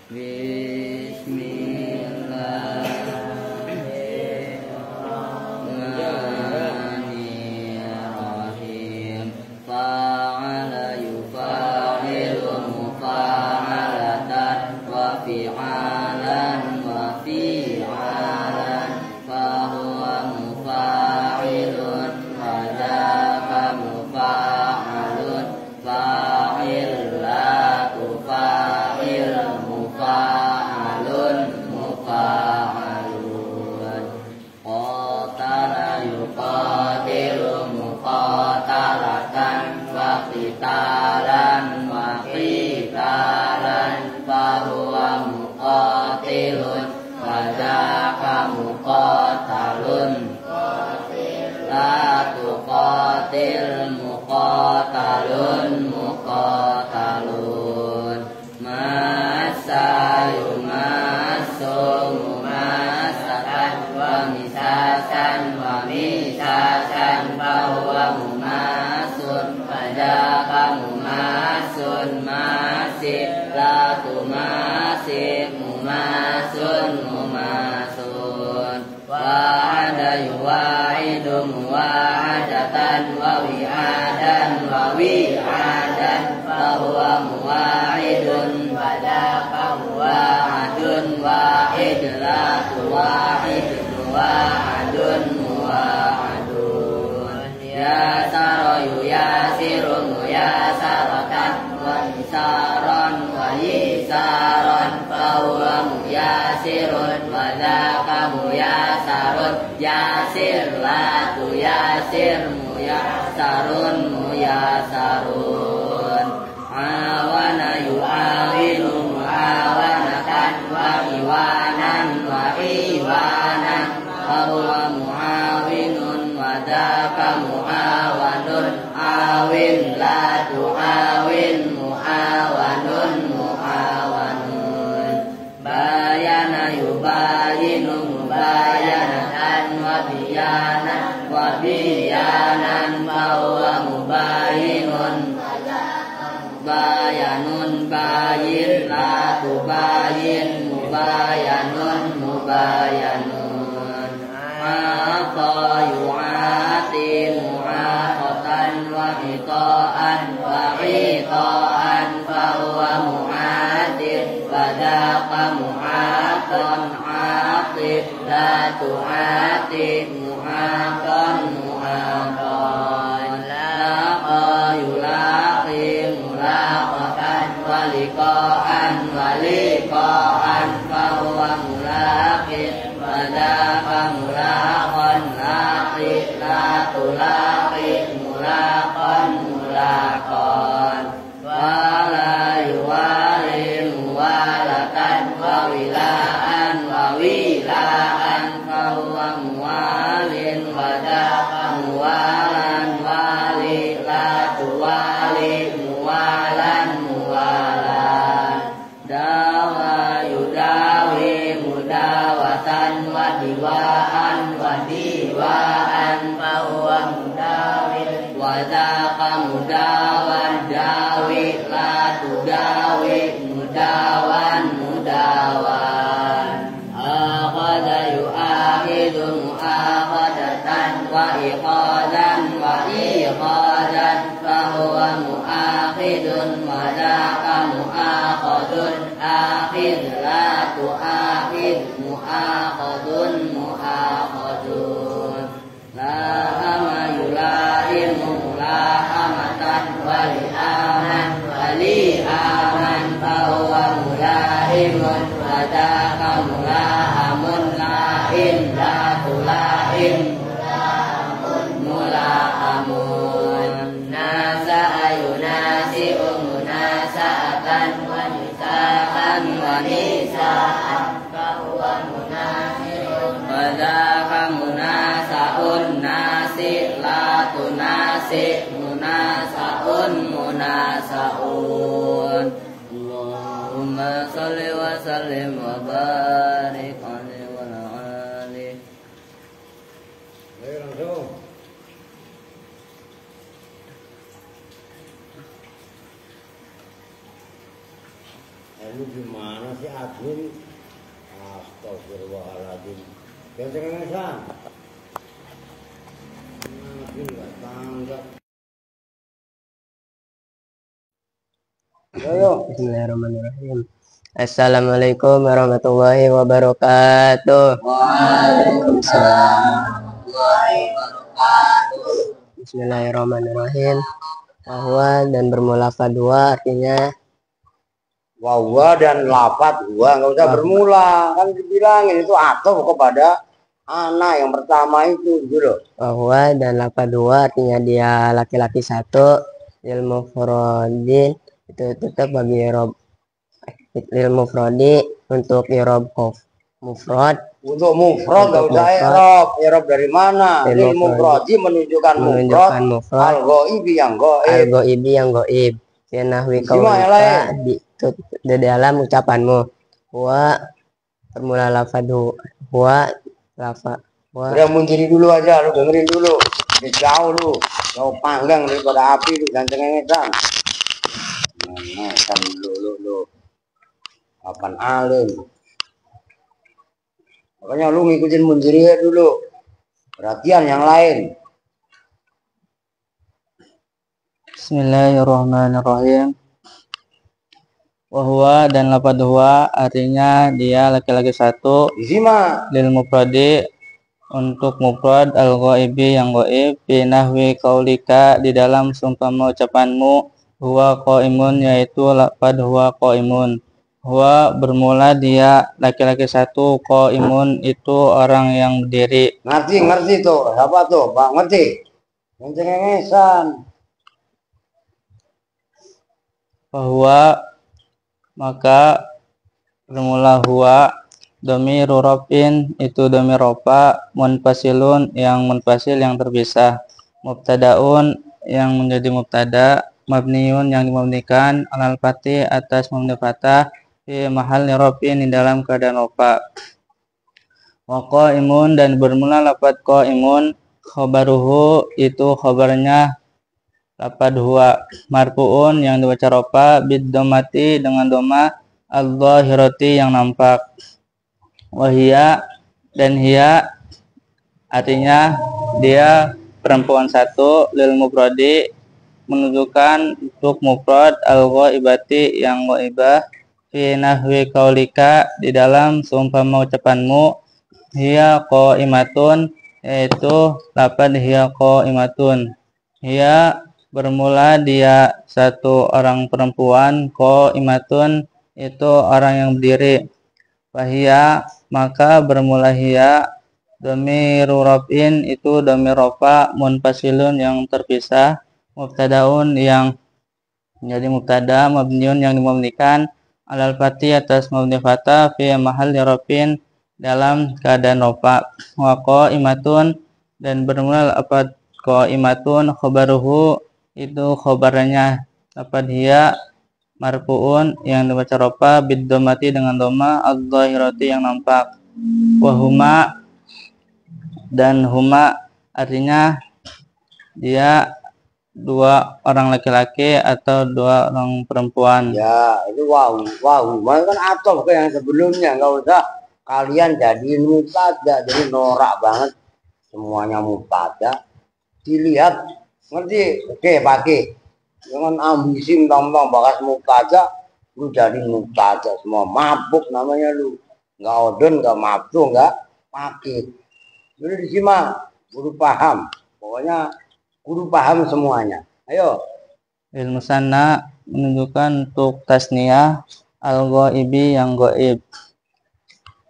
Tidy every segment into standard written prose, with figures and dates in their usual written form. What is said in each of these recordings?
Bismillahirrahmanirrahim. Fa'ala yufa'ilu mufa'alatan wa fi'alan wa fi'alan fahuwa mufa'ilun wa dzaka mufa'alun fa'il la tufa'il mufa'alun mufa'alun qatala yuqatilu muqatalatan wa qitalan wa qitalan fahuwa muqatilun wa dzaka muqatalun la tuqatil muqatalun muqatalun masa yumasum masatan wa misasan wa misasan fahuwa mumasun wa dzaka mumasun masih la tumasih mumasun mumasun wa'ada yuwa'idu muwa'adatan wa wi'adan wa wi'adan fahuwa muwa'idun wa dzaka muwa'adun wa'id la tuwa'id muwa'adun muwa'adun yasara yuyasiru muyasaratan wa yisaran wa yisaran fahuwa muyasirun wa dzaka muyasarun yasir la tuyasir muyasarun muyasarun awana yu'awinu mu'awanatan wa iwanan wa iwanan fahuwa mu'awinun wa dzaka mu'awanun awin la tu'awin mu'awanun mu'awanun bayana yubayinu mubayanatan wa biyanan wa biyanan fahuwa mubayinun bayanun bayin la tubayin mubayanun mubayanun aqa yu'ati mu'aqatan wa iqa'an wa iqa'an fahuwa mu'atir wa dzaka mu'aqan aqib la tu'ati mu'aqan mu'aqan laqa yulaqi mulaqatan wa liqa'an wa liqa'an fahuwa mulaqin wa dzaka mulaqan laqi la tulaqi mulaqan mulaqan wala yuwali muwalatan wa wilaan wa wilaan fahuwa muwalin wa dzaka muwalan wali la tuwali muwalan muwalan dawa yudawi mudawatan wa diwaan wa diwaan fahuwa mudawin wa dzaka mudawan dawi la tudawi mudawan mudawan akhadha yu'akhidu mu'akhadatan wa iqadan wa iqadan fahuwa mu'akhidun wa dzaka mu'akhadun akhid la tu'akhid mu'akhadun mu'akhadun la ama yulaimu mulahamatan wa li'aman wa li'aman fahuwa mulaimun wa dzaka mulahamun la'in la tulaim mulahamun nasa ayunasi'u munasa'atan wa nisa'an wa nisa'an fahuwa munasirun wa dzaka munasa'un nasi la tunasi munasa'un munasa'un Allahumma salli wa sallim wa barik alaihi wa ala alihi. Ayo langsung. Anu Gimana sih admin? Astagfirullahaladzim. Kenceng-kenceng. Admin nggak tanggap. Bismillahirrahmanirrahim. Assalamualaikum warahmatullahi wabarakatuh. Waalaikumsalam. Bismillahirrahmanirrahim. Bahwa dan bermula dua artinya Wahwa dan lafat huwa, nggak usah bermula, kan dibilangin itu atau kepada anak yang pertama itu gitu loh. bahwa dan lafat dua artinya dia laki-laki satu. Ilmu furodin itu tetap bagi rob ilmu frodi untuk irob mufrad. Untuk mufrad nggak usah irob dari mana? Ilmu frodi menunjukkan mufrad al-ghaibi yang goib nahwi kaulika di dalam ucapanmu. Huwa formula lafad huwa lafad huwa. Udah mundiri dulu aja, lu dengerin dulu. Jauh lu, jauh panggang daripada api lu, dan cengengesan. Kan lu apaan alim. Makanya lu ngikutin mundiri dulu. Perhatian yang lain. Bismillahirrahmanirrahim. Wahwa dan lafadz huwa artinya dia laki-laki satu. Disimak. Lil mufradi untuk mufrad al-ghaibi yang ghaib fi nahwi qaulika di dalam seumpama ucapanmu huwa qaimun yaitu lafadz huwa qaimun. Huwa bermula dia laki-laki satu, qaimun itu orang yang berdiri. Ngerti tuh. Siapa tuh? Pak ngerti? Yang cengengesan. Bahwa maka bermula huwa dhamiru raf'in itu dhamir rafa munfasilun yang munfasil yang terpisah, mubtadaun yang menjadi mubtada, mabniun yang dimabnikan, alal fathi atas mabni fathah, fi mahalli raf'in di dalam keadaan rafa. Wa qaimun dan bermula lafadz qaimun khabaruhu itu khabarnya lafadz huwa marfu'un yang dibaca rafa bid dhammati dengan dhamma al-dhahirati yang nampak. Wahia dan hiya artinya dia perempuan satu, lil mufradi menunjukkan untuk mufrad al-ghaibati yang ghaibah, fi nahwi qaulika di dalam seumpama ucapanmu hiya qaimatun yaitu lafadz hiya qaimatun. Hiya bermula dia satu orang perempuan, qaimatun itu orang yang berdiri. Wahia maka bermula hiya dhamiru raf'in itu dhamir rafa munfasilun yang terpisah, mubtadaun yang menjadi mubtada, mabniun yang dimabnikan, alal fathi atas mabni fathah, fi mahalli raf'in dalam keadaan rafa. Wa qaimatun dan bermula lafadz qaimatun khabaruhu itu khabarnya lafadz hiya marfu'un yang dibaca rafa bid dhammati dengan dhamma adh-dhahirati yang nampak. Wa huma dan huma artinya dia dua orang laki-laki atau dua orang perempuan. Ya, itu wahuma kan atof ke yang sebelumnya, nggak usah kalian jadiin mubtada, jadi norak banget semuanya mubtada. Dilihat, ngerti? Oke, pakai. Jangan ambisi mentang-mentang bakas mubtada, lu jadi mubtada semua, mabuk namanya lu. Nggak odon, nggak mabuk, nggak pakai. Jadi disimak, kudu paham. Pokoknya kudu paham semuanya. Ayo. Ilmu sana menunjukkan untuk tasniyah al-ghaibi yang ghaib.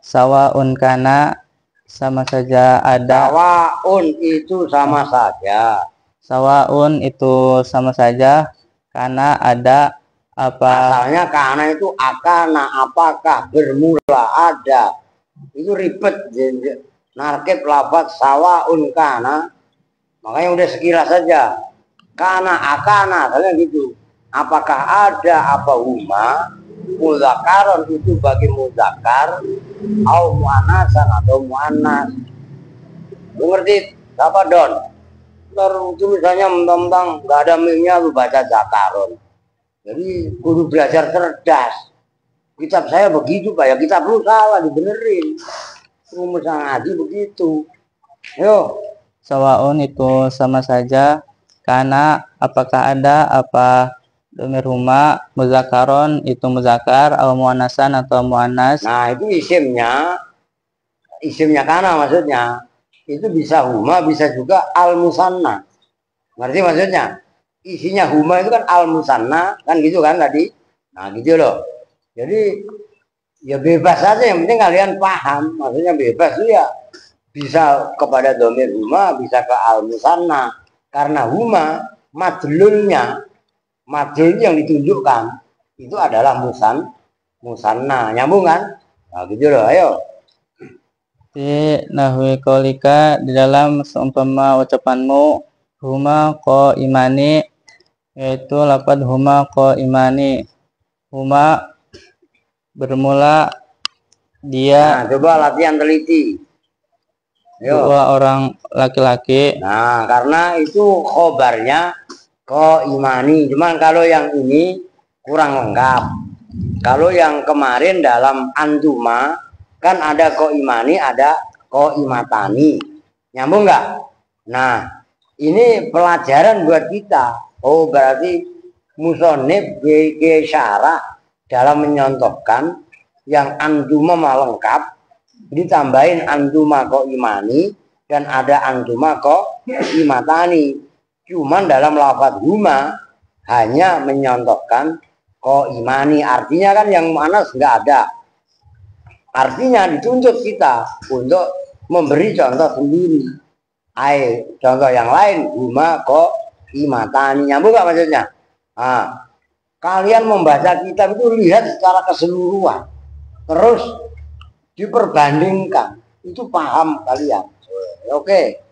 Sawaun kana sama saja ada. Sawaun itu sama saja. Sawaun itu sama saja karena ada apa asalnya karena itu akana apakah bermula ada itu ribet narkib lafadz sawaun kana makanya udah sekilas saja kana akana asalnya gitu apakah ada apa huma muzakaron itu bagi muzakar au muannasan atau muannas ngerti apa Don? Tulisannya mentang-mentang nggak ada mimnya lu baca zakaron. Jadi kudu belajar cerdas. Kitab saya begitu Pak, ya kitab lu salah dibenerin. Rumus ngaji begitu. Ayo. Sawaun itu sama saja. Karena apakah ada apa domir huma, muzakaron itu muzakar, atau muanasan atau muanas. Nah itu isimnya kana maksudnya. Itu bisa huma, bisa juga al musanna. Ngerti maksudnya? Isinya huma itu kan al musanna, kan gitu kan tadi. Nah gitu loh. Jadi ya bebas aja, yang penting kalian paham. Maksudnya bebas itu ya bisa kepada domir huma, bisa ke al musanna. Karena huma madlulnya, madlul yang ditunjukkan itu adalah musanna. Nyambung kan? Nah gitu loh, ayo. Di nahwi qaulika di dalam seumpama ucapanmu huma ko imani, yaitu lapad huma ko imani. Huma bermula dia Nah, coba latihan teliti. Ayo. dua orang laki-laki. Nah, karena itu khobarnya ko imani. Cuman kalau yang ini kurang lengkap. Kalau yang kemarin dalam antuma kan ada ko imani, ada ko imatani. Nyambung nggak? Nah, ini pelajaran buat kita. Oh, berarti musonib BG syarah dalam menyontohkan yang antuma mah lengkap, ditambahin antuma ko imani dan ada antuma ko imatani. Cuman dalam lafadz huma hanya menyontohkan ko imani, artinya kan yang manas nggak ada. Artinya dituntut kita untuk memberi contoh sendiri. Contoh yang lain huma ko imatani. Nyambung nggak maksudnya? Nah, kalian membaca kitab itu lihat secara keseluruhan, terus diperbandingkan, itu paham kalian. Oke.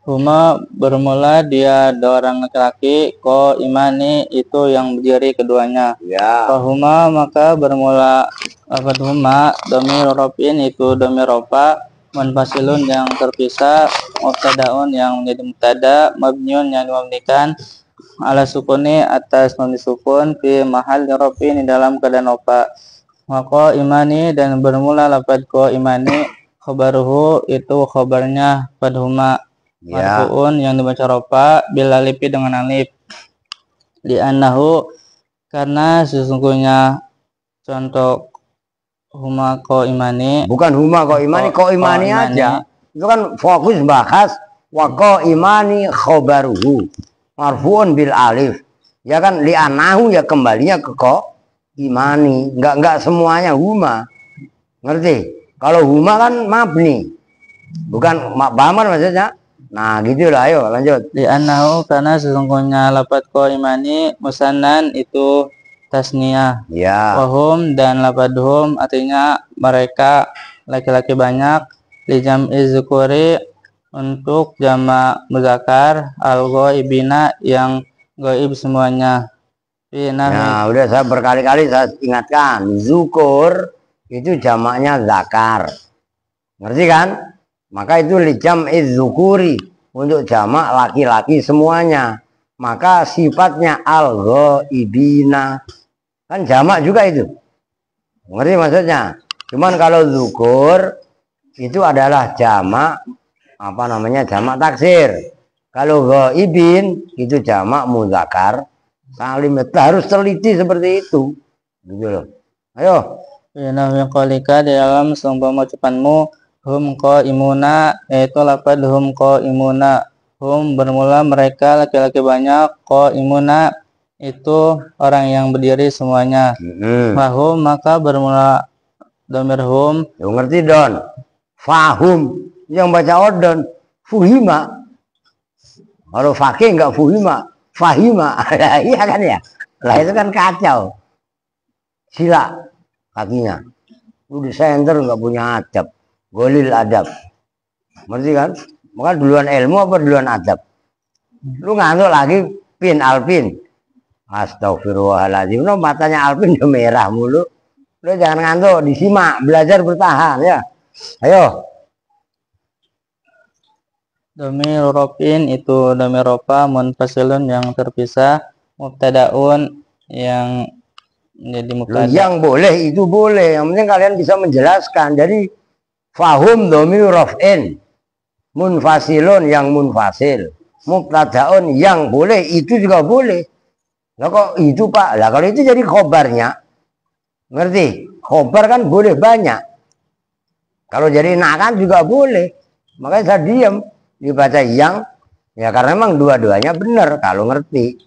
Huma bermula dia dua orang laki-laki, ko imani itu yang berdiri keduanya. Ya. Huma maka bermula lafadz huma domir rofin itu domir rofa, munfasilun yang terpisah, mubtadaun yang menjadi mubtada, mabniun yang dimabnikan, ala sukuni atas mabni sukun, fi mahal rofin di dalam keadaan rofa. Maka imani dan bermula lafadz ko imani, khobaruhu itu khobarnya padhuma. Ya. Marfu'un yang dibaca rofa bila lipi dengan alif. Di annahu karena sesungguhnya contoh huma ko imani, Bukan huma ko imani, ko imani aja. Itu kan fokus bahas wa ko imani khobaruhu marfu'un bil alif. Ya kan li anahu ya kembalinya ke ko imani. Enggak semuanya huma. Ngerti? Kalau huma kan mabni. Bukan makbaman maksudnya. Nah gitu lah, ayo lanjut. Di annahu karena sesungguhnya lafadz ko imani musannan itu tasniyah. Ya. Wahum dan lafadhum artinya mereka laki-laki banyak. Li jam'i zukuri untuk jama muzakkar, al ghaibina yang gaib semuanya. Nah, udah saya berkali-kali saya ingatkan, zukur itu jamaknya zakar. Ngerti kan? Maka itu li jam'i zukuri untuk jamak laki-laki semuanya. Maka sifatnya al ghaibina. Kan jamak juga itu. Ngerti maksudnya? Cuman kalau zukur itu adalah jamak apa namanya? Jamak taksir. Kalau ghaibin itu jamak muzakkar salim. Harus teliti seperti itu. Gitu loh. Ayo. Nahwi qaulika di dalam seumpama ucapanmu hum qaimuna, yaitu lafadz hum qaimuna. Hum bermula mereka laki-laki banyak, qaimuna itu orang yang berdiri semuanya. Fahum maka bermula domir hum. Yo ngerti don. Fahum yang baca odon. Fuhima. Kalau fakih enggak fuhima, fahima. Iya kan ya? Lah itu kan kacau. Sila kakinya. Udah senter enggak punya adab. Golil adab. Ngerti kan? Maka duluan ilmu apa duluan adab? Lu ngantuk lagi pin alpin. Astagfirullahaladzim. No, matanya Alvin udah merah mulu. Lu jangan ngantuk, disimak, belajar bertahan ya. Ayo. Domir rofin itu domir rofa, munfasilun yang terpisah, mubtadaun yang menjadi Loh, mubtada. yang boleh itu boleh, yang penting kalian bisa menjelaskan. Jadi fahum dhamiru raf'in, munfasilun yang munfasil, mubtadaun yang boleh itu juga boleh. Lah kok itu Pak? Lah kalau itu jadi khobarnya, ngerti? Khobar kan boleh banyak. Kalau jadi nak kan juga boleh. Makanya saya diam, dibaca yang, ya karena memang dua-duanya benar kalau ngerti.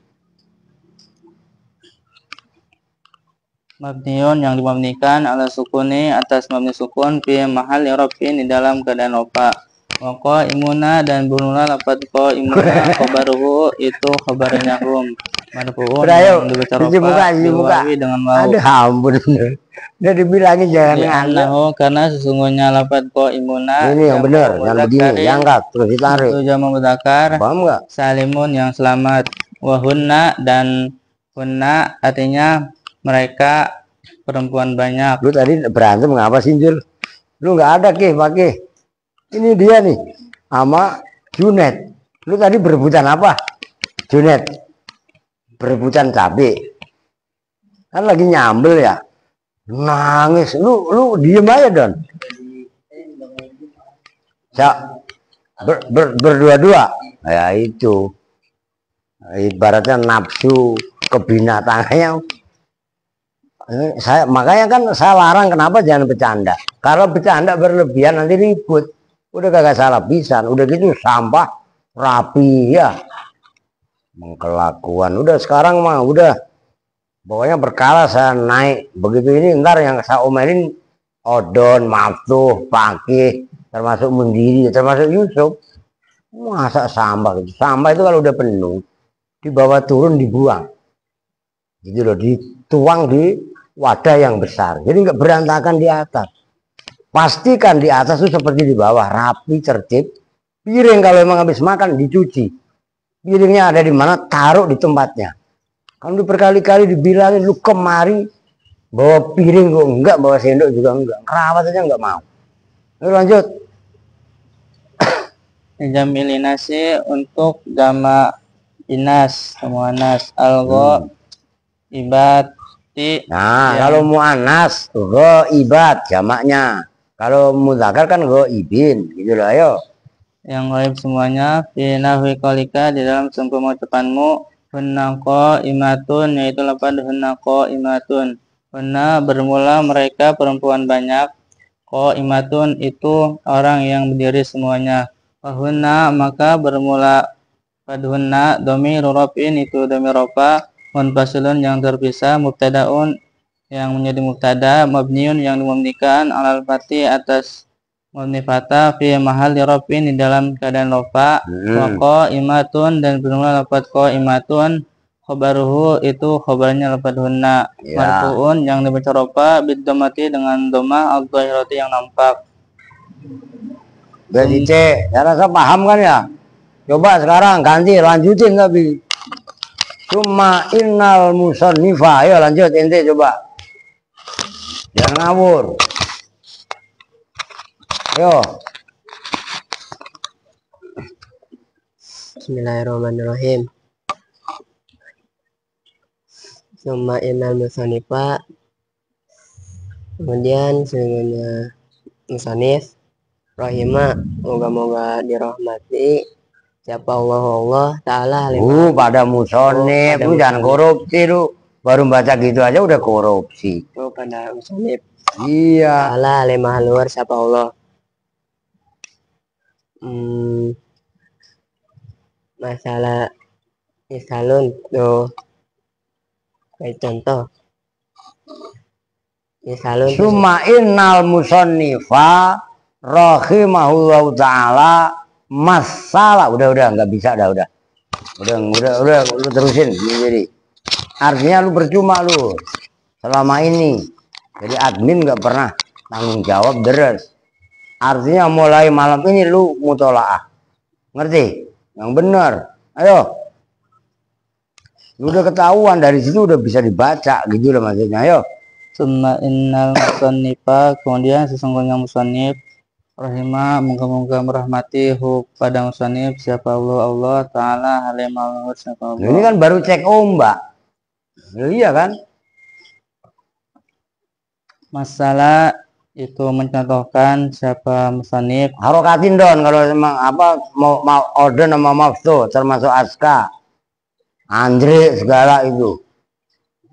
Mabniun yang dimabnikan ala sukuni atas mabni sukun fi mahal rafin di dalam keadaan rofa. Wa qaimuna dan bunula lafaz qaimuna khabaruhu itu khabarnya hum. Marfu'un yang dibaca cuci muka, rofa cuci muka. bilwawi dengan wawu. Aduh ampun bener. Udah dibilangin jangan ngalih. Li'annahu karena sesungguhnya lafaz qaimuna Ini yang benar, yang begini, diangkat terus ditarik. itu jamak mudzakkar Paham nggak? salimun yang selamat. Wa hunna dan hunna artinya mereka perempuan banyak. Lu tadi berantem ngapa sih Jul? Lu nggak ada pakai. Ini dia nih sama Junet. Lu tadi berebutan apa? Junet berebutan cabai. Kan lagi nyambel ya. Nangis. Lu diem aja Don. Berdua-dua. Ya itu. Ibaratnya nafsu kebinatangannya. Makanya kan saya larang kenapa jangan bercanda. Kalau bercanda berlebihan nanti ribut. Udah kagak salah pisan. Udah gitu sampah rapi ya. Mengkelakuan. Udah sekarang mah udah. Pokoknya berkala saya naik. Begitu ini ntar yang saya omelin Odon, Maftuh, Pakih, termasuk Mundiri, termasuk Yusuf. Masa sampah gitu. Sampah itu kalau udah penuh dibawa turun dibuang. Gitu loh, dituang di wadah yang besar. Jadi nggak berantakan di atas. Pastikan di atas itu seperti di bawah, rapi, tertib. Piring kalau emang habis makan dicuci. Piringnya ada di mana, taruh di tempatnya. Kalau berkali-kali dibilangin lu kemari bawa piring kok enggak, bawa sendok juga enggak. Kerawat aja enggak mau. Lalu lanjut. Jamil inasi untuk jama inas muannas algo ibati. Nah, kalau muannas ghaibat jamaknya. Kalau mudzakkar kan ghaibin, gitu loh, ayo. Yang ghaib semuanya fi nahwi qalika di dalam seumpama ucapanmu hunna qaimatun yaitu lafaz hunna qaimatun. Hunna bermula mereka perempuan banyak. Qaimatun itu orang yang berdiri semuanya. Wahunna maka bermula padhunna dhamir rafin itu dhamir rafa munfasilun yang terpisah mubtadaun yang menjadi mubtada mabniun yang dimabnikan alal fati atas mabni fatah fi mahal rafin di dalam keadaan rafa wa qaimatun dan bermula lafaz qaimatun khabaruhu itu khabarnya lafaz hunna marfuun yang dibaca rafa bid dhammati dengan dhammah al-dhahirati yang nampak. Berarti saya rasa paham kan ya. Coba sekarang ganti lanjutin tapi. Summa innal musannifa. Ayo lanjut ente coba. Jangan ngawur. Ayo. Bismillahirrahmanirrahim. Summa innal musannifa. Kemudian sesungguhnya musannif rahimah, moga-moga dirahmati siapa Allah Ta'ala. Pada musonif, lu jangan korupsi lu. Baru baca gitu aja udah korupsi. Pada musannif. Iya. Ta'ala alimah luar siapa Allah. Masalah misalun tuh kayak contoh. Misalun Summa innal musannifa rahimahullahu ta'ala masalah udah nggak bisa udah lu terusin jadi artinya lu percuma lu selama ini jadi admin nggak pernah tanggung jawab deres, artinya mulai malam ini lu mutolaah, ngerti yang benar, ayo lu udah ketahuan dari situ udah bisa dibaca gitu loh maksudnya, ayo. Summa innal musannifa kemudian sesungguhnya musannif rahimah moga-moga merahmati pada musannif siapa Allah Ta'ala halimah siapa Allah. Ini kan baru cek ombak. Iya kan? Masalah itu mencontohkan siapa musannif. Harokatin don kalau memang apa mau order nama maftu termasuk aska, Andre segala itu.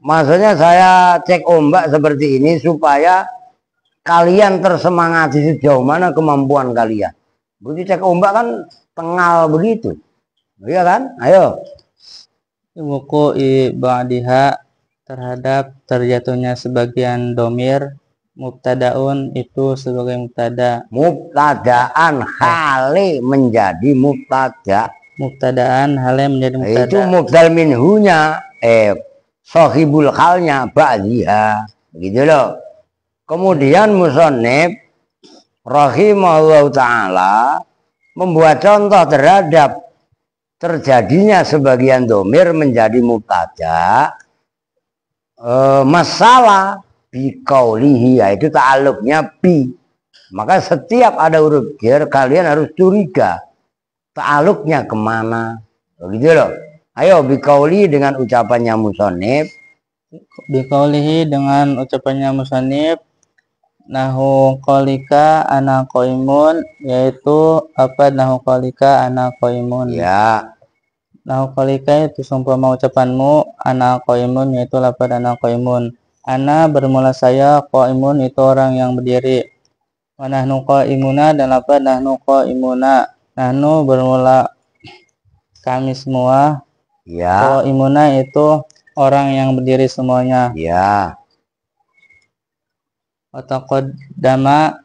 Maksudnya saya cek ombak seperti ini supaya kalian tersemangati sejauh mana kemampuan kalian. Begitu cek ombak kan tengal begitu. Iya kan? Ayo. Wuku ba'diha terhadap terjatuhnya sebagian domir. Mubtadaun itu sebagai mubtada. Mubtadaan hale menjadi mubtada. Mubtadaan hale menjadi mubtada. Itu mubdal minhunya sahibul halnya ba'diha. Gitu loh. Kemudian musannif rahimahullah taala membuat contoh terhadap terjadinya sebagian domir menjadi mubtada masalah biqaulihi, yaitu ta'alluqnya bi. Maka setiap ada huruf jar kalian harus curiga ta'alluqnya kemana, begitu loh. Ayo biqauli dengan ucapannya musannif. Biqaulihi dengan ucapannya musannif, nahu qalika ana qaimun, yaitu apa nahu qalika ana qaimun. Ya. Nahu qalika itu seumpama ucapanmu ana qaimun, yaitu lafaz ana qaimun. Ana bermula saya, qaimun itu orang yang berdiri. Wa nahnu qaimuna dan lafaz nahnu qaimuna. Nahnu bermula kami semua. Ya. Qaimuna itu orang yang berdiri semuanya. Ya. Wataqaddama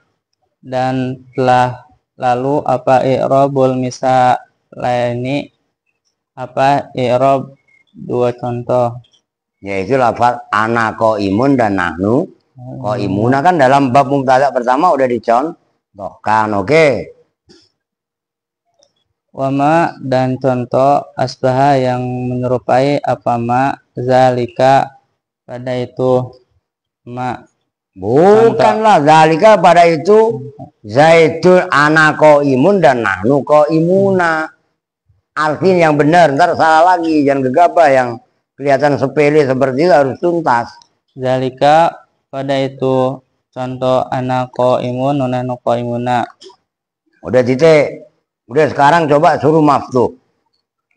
dan telah lalu apa i'rabul misalaini, apa i'rab dua contoh, Yaitu lafaz ana qaimun dan nahnu qaimuna kan dalam bab mubtada pertama udah dicontohkan. Oke. Wama dan contoh asbaha yang menyerupai apa ma zalika pada itu ma. Bukanlah zalika pada itu zaitun ana qaimun dan nahnu qaimuna. Artinya yang benar, ntar salah lagi, jangan gegabah yang kelihatan sepele seperti itu harus tuntas. Zalika pada itu contoh ana qaimun nahnu qaimuna. Udah titik. Udah sekarang coba suruh maftuh.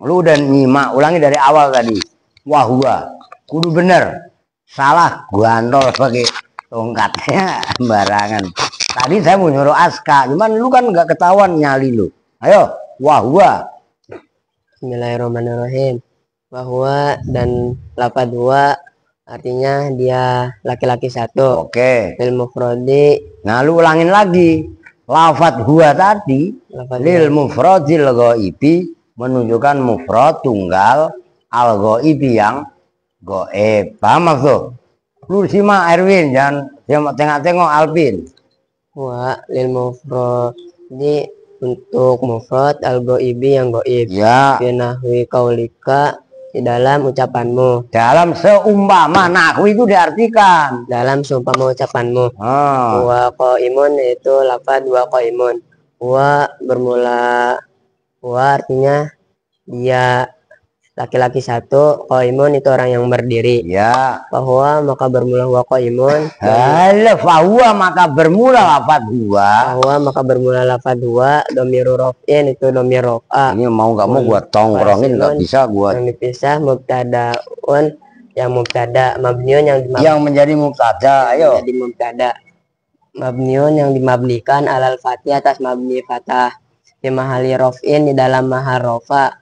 Lu udah nyimak, ulangi dari awal tadi. Wahwa, kudu bener. Salah guantol pakai tongkatnya barangan. Tadi saya mau nyuruh aska, cuman lu kan nggak ketahuan nyali lu. Ayo, wahwa. Bismillahirrahmanirrahim. Bahwa dan lafaz huwa artinya dia laki-laki satu. Oke. Lil mufradi. Nah, lu ulangin lagi. Lafaz huwa tadi lil mufradil ghaibi menunjukkan mufrad tunggal al ghaibi yang gaib. Paham maksud? Lu simak Erwin, jangan tengok-tengok Alvin. Huwa lil mufradi untuk mufrad al ghaibi yang gaib. Ya. Fi nahwi qaulika di dalam ucapanmu. Dalam seumpama nahwu itu diartikan Dalam seumpama ucapanmu. Ah. Wa qaimun itu lafaz wa qaimun. Wa bermula wa artinya dia laki-laki satu, qaimun itu orang yang berdiri. Ya. Bahwa maka bermula wa qaimun. Halo, fahuwa maka bermula lafaz huwa. Bahwa maka bermula lafaz huwa dhamiru raf'in itu dhamir raf'a. Ini mau nggak mau gua tongkrongin, nggak bisa gua. Yang dipisah mubtadaun yang mubtada, mabniun Yang menjadi mubtada, ayo. Jadi mubtada. Mabniun yang dimabnikan alal fathih atas mabni fathah. Di mahali raf'in di dalam mahal rafa.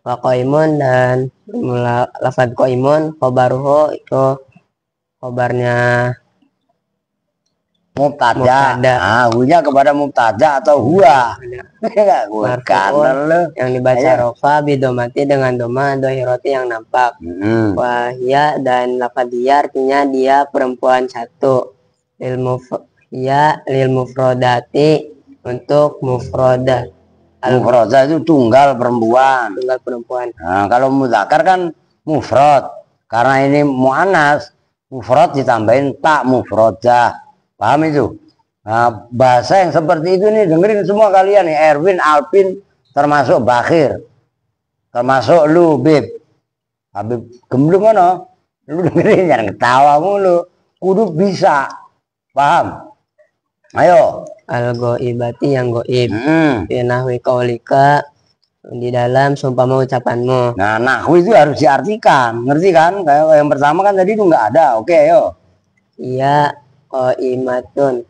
Wa qaimun dan bermula lafaz qaimun, khobaruhu itu khobarnya Mubtada. Nah, hunya kepada mubtada atau huwa. Enggak gua kanan lu. yang dibaca rofa bidomati dengan doma dohiroti yang nampak. Wahya dan lafaz dia artinya dia perempuan satu. Lil mufrodati untuk mufrodah. Mufrodah itu tunggal perempuan. Tunggal perempuan. Nah, kalau mudzakkar kan mufrad. Karena ini muannas, mufrad ditambahin tak mufrodah. Paham itu? Nah, bahasa yang seperti itu nih dengerin semua kalian nih, Erwin, Alvin, termasuk Bakhir. Termasuk lu, Bib. Habib gemblung mana? Lu dengerin jangan ketawa mulu. kudu bisa. Paham? Ayo. Al-ghaibati yang goib. Hmm. Fi nahwi qaulika di dalam sumpah ucapanmu. Nah, nahwu itu harus diartikan, ngerti kan? Kayak yang pertama kan tadi itu nggak ada. Oke, ayo. Iya qaimatun.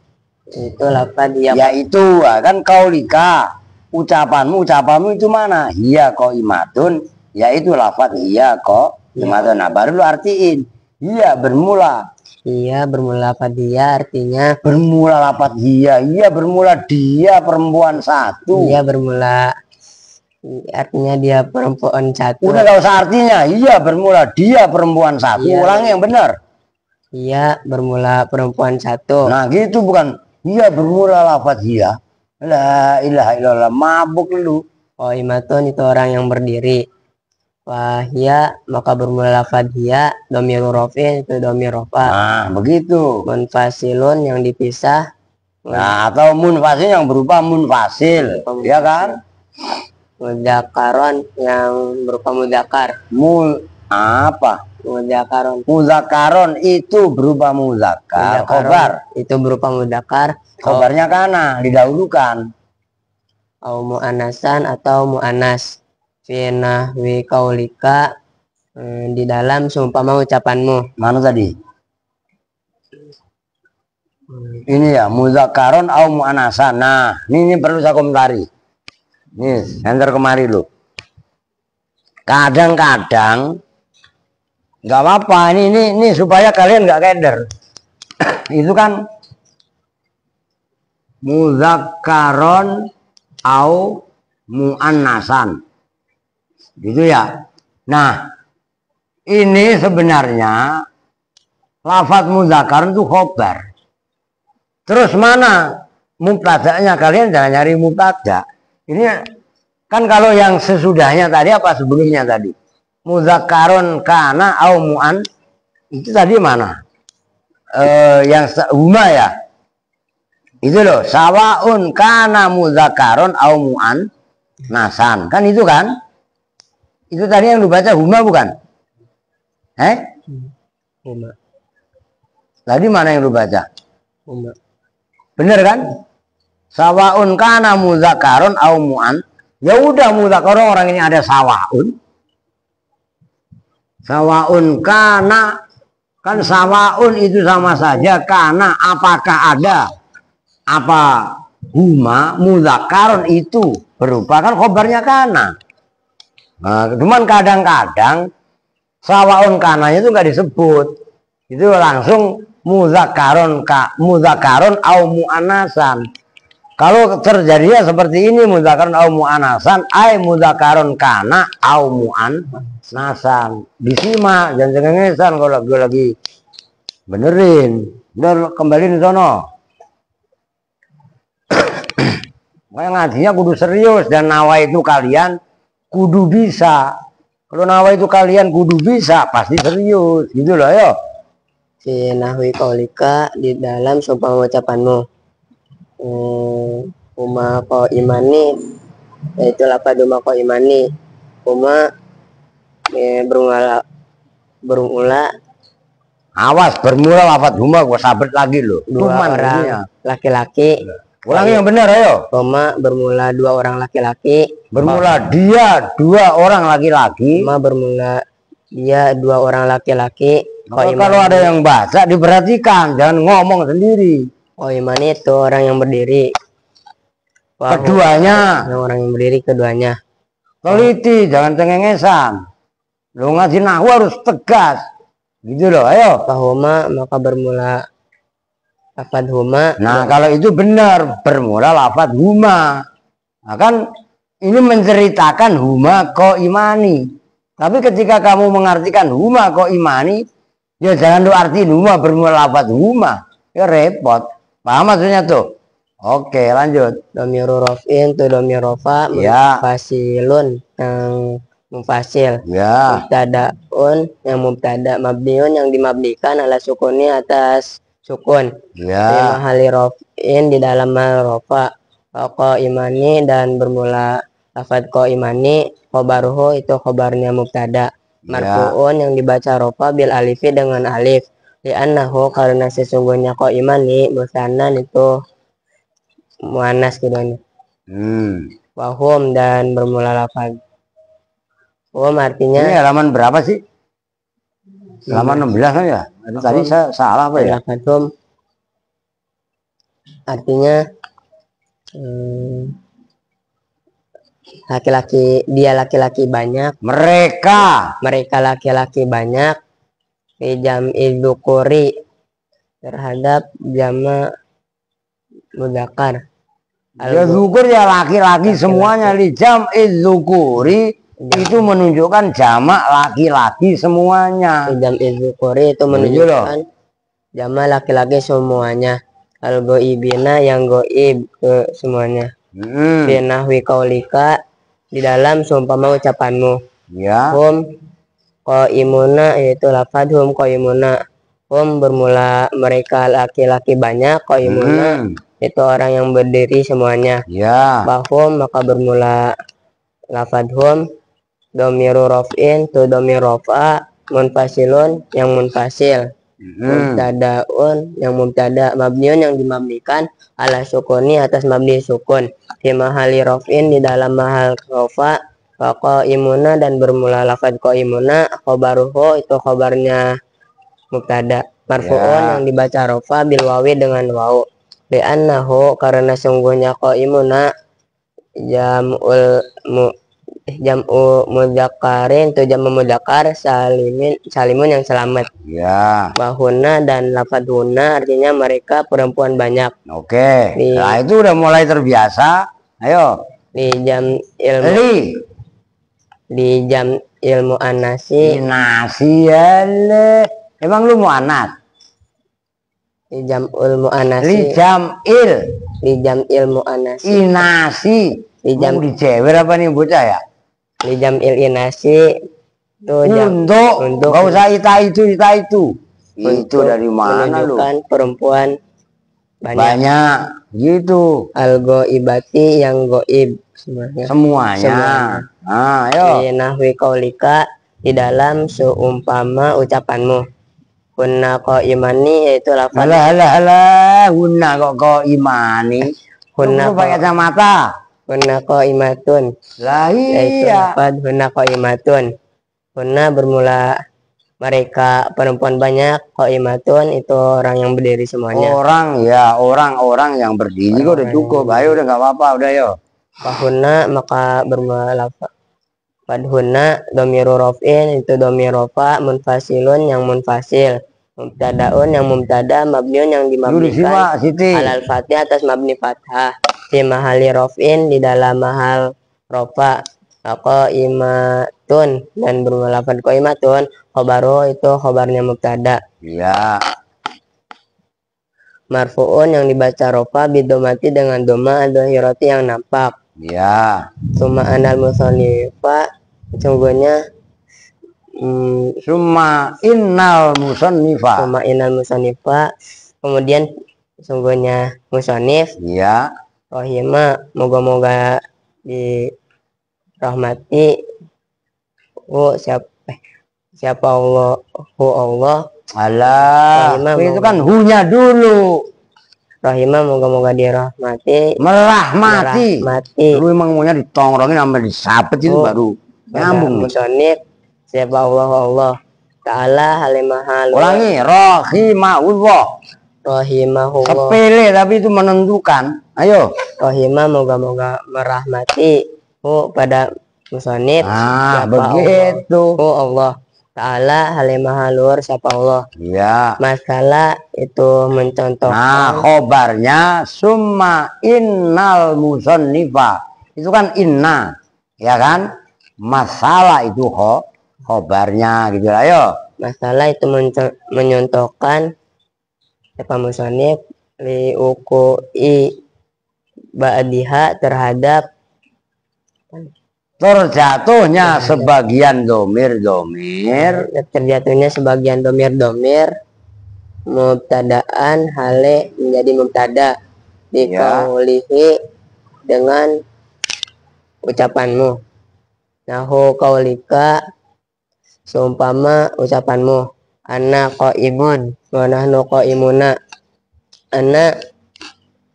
Itu lafaz dia. Ya itu kan qaulika. Ucapanmu itu mana? Iya qaimatun. Yaitu lafaz iya qaimatun. Nah, baru lu artiin. Iya bermula. Iya bermula lafaz dia artinya Bermula lafaz iya. Iya bermula dia perempuan satu. iya bermula artinya dia perempuan satu. Udah gak usah artinya. Iya bermula dia perempuan satu. Iya. Ulangi yang benar. Iya bermula perempuan satu. Nah gitu bukan. Iya bermula lafaz iya. La ilaha illallah. Mabuk lu. Qaimatun itu orang yang berdiri. Wahya maka bermula lafaz hiya dhamiru rafi itu dhamir rafa. Nah begitu. Munfasilun yang dipisah. Nah atau munfasil yang berupa munfasil. Ya kan? Mudzakaron yang berupa mudzakar. Apa? Mudzakaron. Muzakaron itu berupa muzakar. Khobar itu berupa mudzakar. Khobarnya kana didahulukan. Au mu'anasan atau mu'anas. Fi nahwi qaulika di dalam seumpama ucapanmu. Mana tadi? Ini ya muzakaron au mu'anasan. Nah ini perlu saya komentari. Nih enter kemari lu. Kadang-kadang nggak apa-apa ini supaya kalian nggak keder. Itu kan muzakaron au mu'annasan gitu ya. Nah ini sebenarnya lafaz muzakaron itu khobar. Terus mana mubtada'nya? Kalian jangan nyari mubtada. Ini kan kalau yang sesudahnya tadi apa sebelumnya tadi? Muzakaron kana au mu'an itu tadi mana? Yang huma ya. Itu loh, sawaun kana muzakaron au mu'an nasan. Kan itu kan? Itu tadi yang lu baca huma bukan? Huma. Tadi mana yang lu baca? Huma. Bener kan? Sawaun kana muzakaron au mu'an. Ya udah muzakaron orang ini ada sawaun. Sawaun kana kan sawaun itu sama saja kana apakah ada apa huma muzakaron itu berupa kan khobarnya kana. Nah, cuman kadang-kadang sawaun kananya itu nggak disebut. Itu langsung muzakaron au mu'anasan. Kalau terjadinya seperti ini muzakaron au mu'anasan, ai muzakaron kana au mu'anasan. Disimak, jangan cengengesan kalau gue lagi benerin. Udah kembaliin sono. Makanya ngajinya kudu serius dan nawa itu kalian kudu bisa. Kalau nawa itu kalian kudu bisa, pasti serius. Gitu loh, ayo. Fi nahwi qaulika di dalam sumpah ucapanmu. Huma qaimani yaitu lafaz huma qaimani. Huma bermula Awas bermula lafaz huma gua sabet lagi loh. dua orang laki-laki. Ulangi yang benar ayo. Huma bermula dua orang laki-laki. Bermula dia dua orang laki-laki. Huma bermula dia dua orang laki-laki. Kalau ada yang baca diperhatikan, jangan ngomong sendiri. Qaimani itu orang yang berdiri. Keduanya. Orang yang berdiri keduanya. Teliti, jangan cengengesan. Lu ngaji nahwu harus tegas. Gitu loh, ayo. Huma maka bermula lafaz huma. Nah, kalau itu benar bermula lafaz huma. Nah, kan ini menceritakan huma qaimani. Tapi ketika kamu mengartikan huma qaimani, ya jangan lu artiin huma bermula lafaz huma. Ya repot. Paham maksudnya tuh? Oke, lanjut. Dhamiru raf'in tu dhamir rafa Ya. Fasilun yang mufasil. Ya. Mubtadaun yang mubtada mabniun yang dimabdikan ala sukuni atas sukun. Ya. Mahali raf'in di dalam rafa. Qaimani dan bermula lafaz qaimani khobaruhu itu khobarnya mubtada. Marfu'un yang dibaca rafa bil alifi dengan alif. Li'annahu karena sesungguhnya qaimani musannan itu muannas keduanya. Wahum dan bermula lafaz. Hum Ini artinya halaman berapa sih? Halaman 16 kan ya? Tadi saya salah apa ya? lafaz hum artinya laki-laki, dia laki-laki banyak, Mereka laki-laki banyak di jam'il dzukuri terhadap jama mudzakkar. ya zukur ya laki-laki semuanya. Li jam'il dzukuri itu menunjukkan jamak laki-laki semuanya. Di jam'il dzukuri itu menunjukkan jama laki-laki semuanya. Al-ghaibina yang goib ke semuanya. Binahwi qaulika di dalam seumpama ucapanmu. Ya. Hum qaimuna yaitu lafaz hum qaimuna. Hum bermula mereka laki-laki banyak, qaimuna itu orang yang berdiri semuanya. Ya. Bahum maka bermula lafaz hum domiru rof'in tu domir rofa munfasilun yang munfasil. Mubtadaun yang mubtada, mabniun yang dimabnikan ala sukuni atas mabni sukun, fi mahali rof'in di dalam mahal rofa, qaimuna dan bermula lafaz qaimuna, khobaruhu itu khobarnya mubtada, marfu'un yang dibaca rofa bil wawi dengan waw, li'annahu karena sungguhnya qaimuna jam'u mudzakkarin itu jamu mudzakkar salimun yang selamat. Ya. Bahuna dan lafadz huna artinya mereka perempuan banyak. Oke. Nah itu udah mulai terbiasa. Ayo. Di jam ilmu anasi. Nasi ya. Emang lu mau anak? Di jam ilmu anasi. Di jam ilmu anasi. Inasi. Di jam di cewek apa nih bocah ya? Di jam inasi itu untuk nggak usah itu itu dari mana lu? Perempuan banyak gitu. Al-ghaibati yang goib semuanya. Nah, ayo. Nahwi qaulika di dalam seumpama ucapanmu. Kunna qaimani yaitu lafaz. Halah hunna kok qaimani. Hunna pakai kacamata. Hunna qaimatun. Lah Yaitu iya. lafaz hunna qaimatun. Hunna bermula mereka perempuan banyak, qaimatun itu orang yang berdiri semuanya. Orang yang berdiri kok udah cukup. Ayo udah nggak apa-apa udah yo. Fahunna maka bermula lafaz. Fadhunna domiru rof'in itu domir rofa munfasilun yang munfasil. Mubtadaun yang mubtada, mabniun yang dimabnikan alal fathah atas mabni fathah, fi mahali rof'in di dalam mahal rofa, qaimatun dan bermula lafaz qaimatun, khobaru itu khobarnya mubtada. Iya. Marfu'un yang dibaca rofa bidomati dengan doma adhirati yang nampak. Iya. Summa anal musannifah sungguhnya Summa innal musannifah kemudian sungguhnya musannif iya rohima moga-moga dirahmati siapa Allah Allah itu kan hunya dulu. Rahimah moga-moga dirahmati merahmati lu emang maunya ditongrongin sampai disapet itu baru nyambung. Musonif siapa Allah Ta'ala halimahal. Ulangi rahimahullah. Sepele tapi itu menentukan. Ayo. Rahimah moga-moga merahmati pada musonif. Nah begitu. Allah Ta'ala halimahalur siapa Allah. Iya. Masalah itu mencontohkan. Nah khobarnya summa innal musannifah itu kan inna ya kan. Masalah itu khobarnya gitu. Ayo. Masalah itu menyontohkan siapa musannif li uqi ba'diha terhadap terjatuhnya sebagian domir terjatuhnya sebagian domir mubtadaan hale menjadi mubtada dikaulihi dengan ucapanmu. Nahu kaulika seumpama ucapanmu Ana qaimun wa nahnu qaimuna. Ana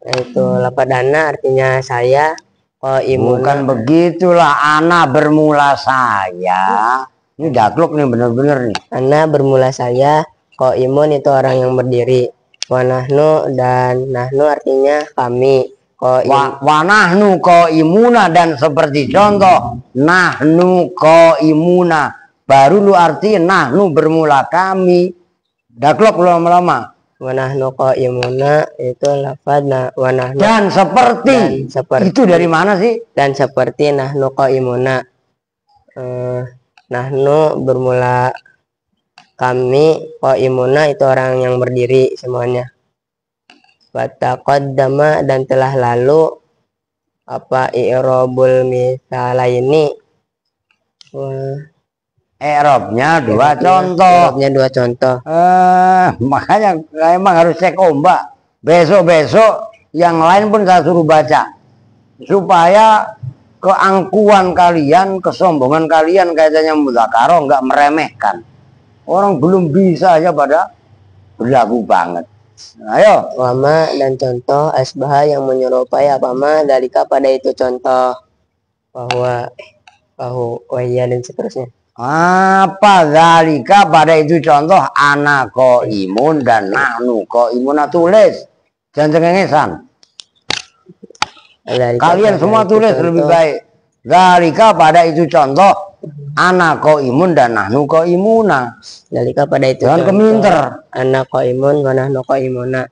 itu lafad ana artinya saya, qaimuna Bukan begitulah, ana bermula saya. Ini dakluk nih bener-bener nih. ana bermula saya, qaimun itu orang yang berdiri. Wa nahnu dan nahnu artinya kami. Wa nahnu qaimuna, dan seperti contoh nahnu qaimuna, baru lu arti nahnu bermula kami. Daklok lu lama-lama. Wa nahnu qaimuna itu lafad wa nahnu Dan seperti. Itu dari mana sih? dan seperti nahnu qaimuna. Nahnu bermula kami, qaimuna itu orang yang berdiri semuanya. Wa taqaddama dan telah lalu apa i'rabul misalaini. I'rabnya dua contoh. I'rabnya dua contoh. Makanya emang harus cek ombak. Besok-besok yang lain pun saya suruh baca, supaya keangkuhan kalian, kesombongan kalian kaitannya mudzakarah nggak meremehkan. Orang belum bisa aja pada berlaku banget. Ayo. Wama dan contoh asbah yang menyerupai apa ma dalika pada itu contoh, bahwa wahya dan seterusnya. Apa dalika pada itu contoh, ana qaimun dan nahnu qaimuna. Tulis, jangan cengengesan. Kalian semua tulis lebih baik. Dalika pada itu contoh, ana qaimun dan nahnu qaimuna. Dalika pada itu jangan keminter. Ana qaimun wa nahnu qaimuna.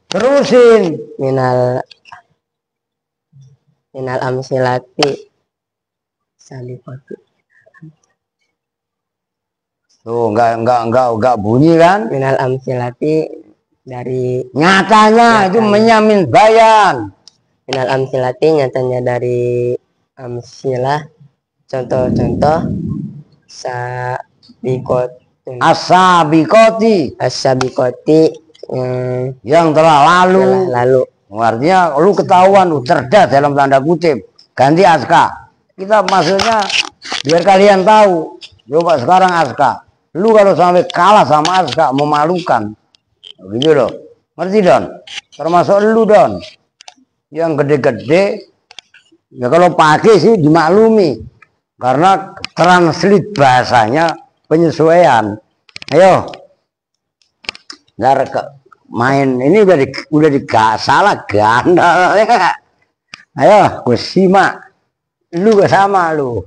Terusin. Minal amsilati salifati. Tuh enggak bunyi kan? Minal amsilati dari nyatanya itu menyamin bayan. Minal amsilati nyatanya dari amsilah contoh-contoh as-sabiqoti yang telah lalu. Artinya lu ketahuan lu cerdas dalam tanda kutip. Ganti aska. Kita maksudnya biar kalian tahu. Coba sekarang aska. Lu kalau sampai kalah sama aska memalukan. Gitu loh. Ngerti Don? Termasuk lu Don. Yang gede-gede. Ya kalau pakai sih dimaklumi. Karena translate bahasanya penyesuaian. Ayo. Ntar main ini udah gak salah ganda. Ayo, gue simak. Lu gak sama lu.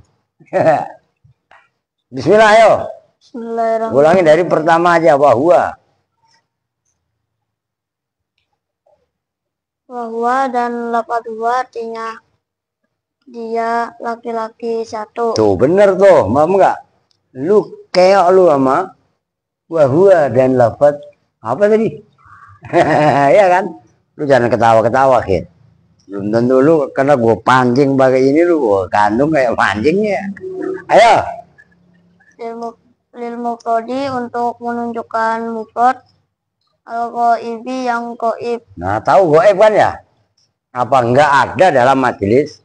Bismillah, ayo. Bismillahirrahmanirrahim. Ulangin dari pertama aja, bahwa. Bahwa dan lafaz huwa artinya dia laki-laki satu. Tuh bener tuh, mau nggak? Lu kayak lu sama bahwa dan lafaz apa tadi? Ya kan? Lu jangan ketawa-ketawa Kit. Belum tentu lu, karena gue pancing pakai ini lu gue kandung kayak pancingnya. Ayo. Lil mufradi untuk menunjukkan mufrad, al ghaibi yang gaib. Nah, tahu gaib kan ya? Apa enggak ada dalam majelis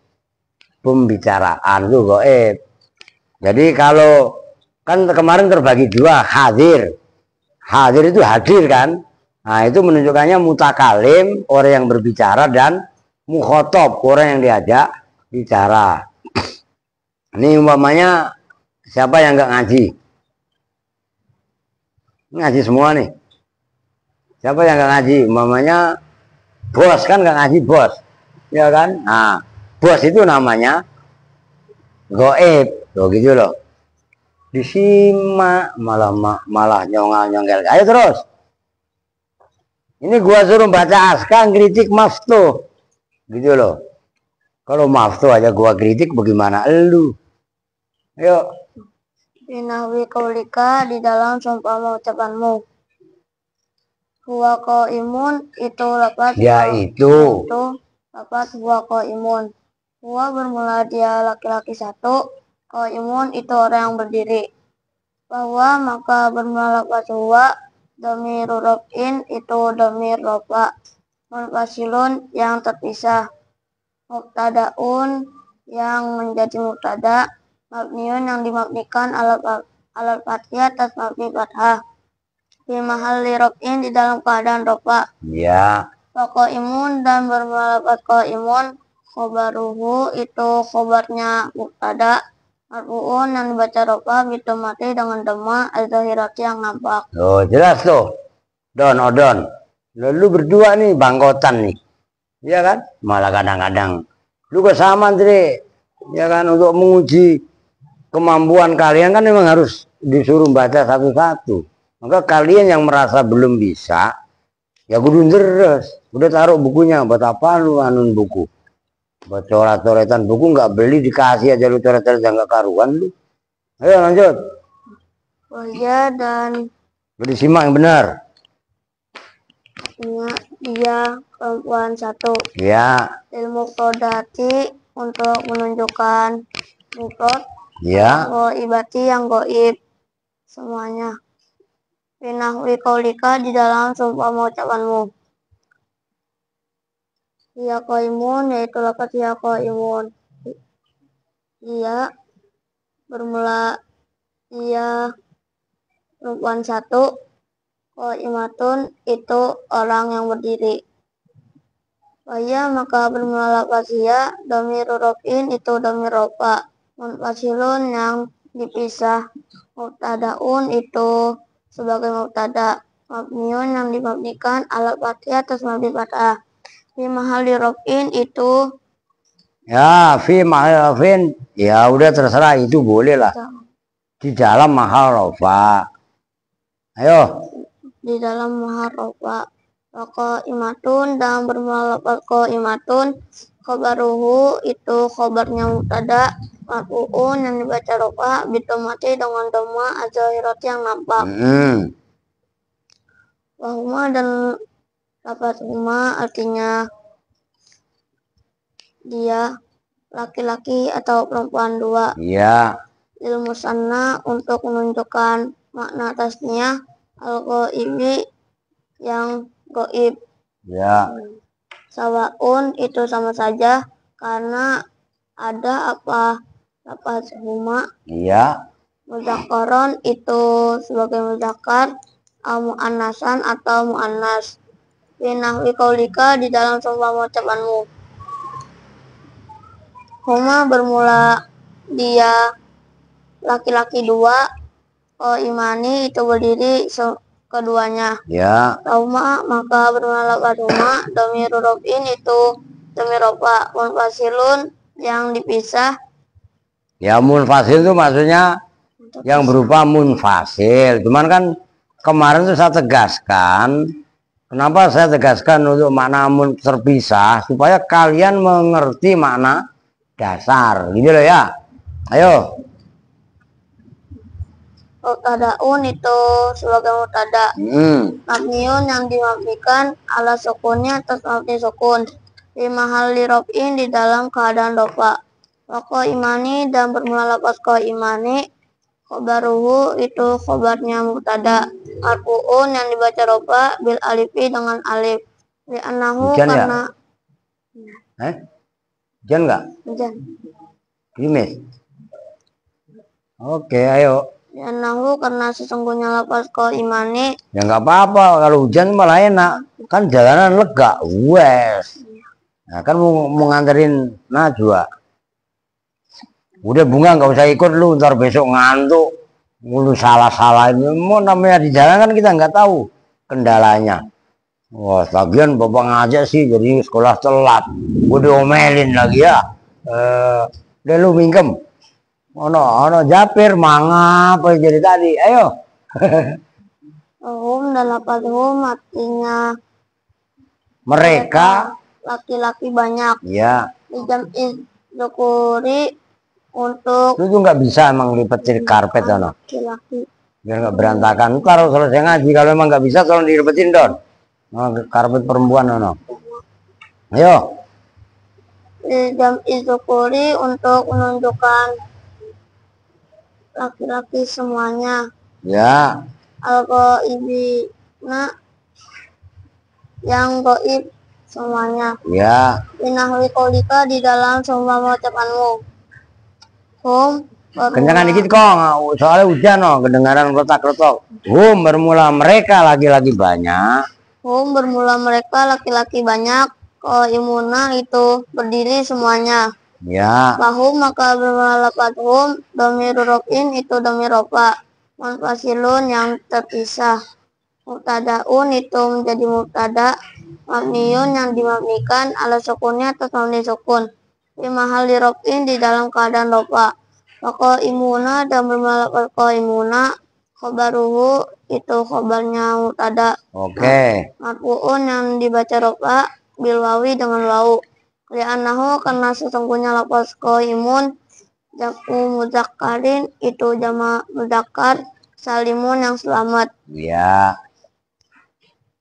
pembicaraan tuh gaib. Jadi kalau kan kemarin terbagi dua, hadir. Hadir itu hadir kan? Nah, itu menunjukkannya mutakalim, orang yang berbicara, dan mukhotob, orang yang diajak bicara. Ini umpamanya siapa yang nggak ngaji? Ngaji semua nih. Siapa yang nggak ngaji? Umpamanya bos kan nggak ngaji, bos. Ya kan? Nah, bos itu namanya gaib. Loh gitu loh. Disimak malah nyongkel. Ayo terus. Ini gua suruh baca aska, kritik maftuh. Gitu loh. Kalau maftuh aja gua kritik, bagaimana elu? Ayo. Binahwi kaulika di dalam sumpah ucapanmu. Huwa qaimun itu lafaz. Ya itu. Itu lafaz huwa qaimun. Huwa bermula dia laki-laki satu. Qaimun itu orang yang berdiri. Bahwa maka bermula lafaz huwa. Dhamir raf'in itu dhamir rafa. Munfasilun yang terpisah. mubtadaun yang menjadi mubtada, mabniun yang dimabnikan alat fathiyah atas mabni fathah, fi mahalli raf'in di dalam keadaan rofa. Ya. Wa qaimun dan bermulakat qaimun, khobaruhu itu khobarnya mubtada, marfu'un yang dibaca rofa bitomati dengan dhamma az-zahirati yang nampak. Oh, jelas tuh. Odon. Lalu berdua nih bangkotan nih. Iya kan? Malah kadang-kadang lu kesamaan, Dre. Ya kan, untuk menguji kemampuan kalian kan memang harus disuruh baca satu-satu. Maka kalian yang merasa belum bisa, ya kudu deres. Udah taruh bukunya, buat apa lu anun buku? Buat coret-coretan buku nggak beli, dikasih aja lu coret-coret nggak karuan lu. Ayo lanjut. Wahya dan Beri simak yang benar. dia perempuan satu. Ya. Ilmu kodati untuk menunjukkan mufrad. Ya. Goibati yang goib semuanya. Binahwi kaulika di dalam sumpah ucapanmu. Ia qaimun yaitu lafaz ia qaimun. Ia bermula ia perempuan satu. Qaimatun itu orang yang berdiri. Waya maka bermula lafaz ia, dhamirur raf'in itu dhamir rofa. Munfasilun yang dipisah. Mubtadaun itu sebagai mubtada, mabniun yang dimabnikan alat fathiyah atas mabni fathah. Fi mahalli raf'in itu Ya, fi ma'rufin. Ya udah terserah, itu boleh lah. Di dalam mahal rofa. Ayo. di dalam mahal rofa. Wa qaimatun dan bermula lafaz qaimatun, khobaruhu itu khobarnya mubtada, marfu'un yang dibaca rofa bitomati dengan dhamma az-zahirati yang nampak. Wahuma dan lafaz huma artinya dia laki-laki atau perempuan dua. Iya. Ilmu sana untuk menunjukkan makna tasniah, al-ghaibi yang goib. Ya. Sawaun itu sama saja karena ada apa lafaz huma. Iya. Mudzaqqaron itu sebagai mudzakkar, muannasan atau muannas. Fi nahwi qaulika di dalam seumpama ucapanmu. Huma bermula dia laki-laki dua, imani itu berdiri keduanya. Ya. Huma maka bermula lafaz huma, dhamirur raf'in itu dhamir rafa, munfasilun yang dipisah. Ya, munfasil itu maksudnya yang berupa munfasil. Cuman kan kemarin tuh saya tegaskan, kenapa saya tegaskan untuk makna terpisah, supaya kalian mengerti makna dasar, gitu loh ya. Ayo. Mubtadaun itu sebagai mubtada, mabniun yang dimabnikan ala sukunnya atas mabni sukun, fi mahalli raf'in di dalam keadaan rofa. Wa qaimani dan bermula lafaz qaimani, khobaruhu itu khobarnya mubtada, marfu'un yang dibaca rofa bil alifi dengan alif. Li'annahu Hujan karena ya? Hujan nggak? hujan. Gerimis. Oke, ayo. Li'annahu karena sesungguhnya lafaz qaimani. Ya nggak apa-apa, kalau hujan malah enak. Kan jalanan lega, wes. Nah, kan mau nganterin Najwa. Udah Bunga nggak usah ikut lu, ntar besok ngantuk. Lu salah-salahin. Mau namanya di jalan kan kita nggak tahu kendalanya. Wah, lagian bapak ngajak sih jadi sekolah telat. Gue diomelin lagi ya. Udah lu mingkem. Ono japir mangap jadi tadi. Ayo. Dan lafaz hum artinya Mereka laki-laki banyak. ya. Dijam'i dzukuri untuk Lu tuh nggak bisa emang lipetin karpet ono. laki-laki. Biar nggak berantakan. Ntar selesai ngaji kalau emang nggak bisa tolong dilipetin Don. Karpet perempuan ono. Ayo. Dijam'i dzukuri untuk menunjukkan laki-laki semuanya. Ya. Al-ghaibina yang goib semuanya. Ya. Binahwi qaulika di dalam seumpama ucapanmu. Hum Kencangan dikit kok, soalnya hujan no, kedengaran retak-retak. Bermula mereka laki-laki banyak. bermula mereka laki-laki banyak. Qaimuna itu berdiri semuanya. Ya. Lahum maka bermula lafaz hum, dhamir rof'in itu dhamir rofa. Munfasilun yang terpisah. Mubtadaun itu menjadi mubtada. Mabniun yang dimabnikan ala sukunnya atas mabni sukun. Di mahal di rof'in di dalam keadaan rofa. Qaimuna dan bermula lafaz qaimuna. Khobaruhu itu khobarnya mubtada. Oke. Marfu'un yang dibaca rofa bil wawi dengan wawu. Li'annahu karena sesungguhnya lafaz qaimun jamu mudzakkarin itu jamak mudzakkar salimun yang selamat. Ya.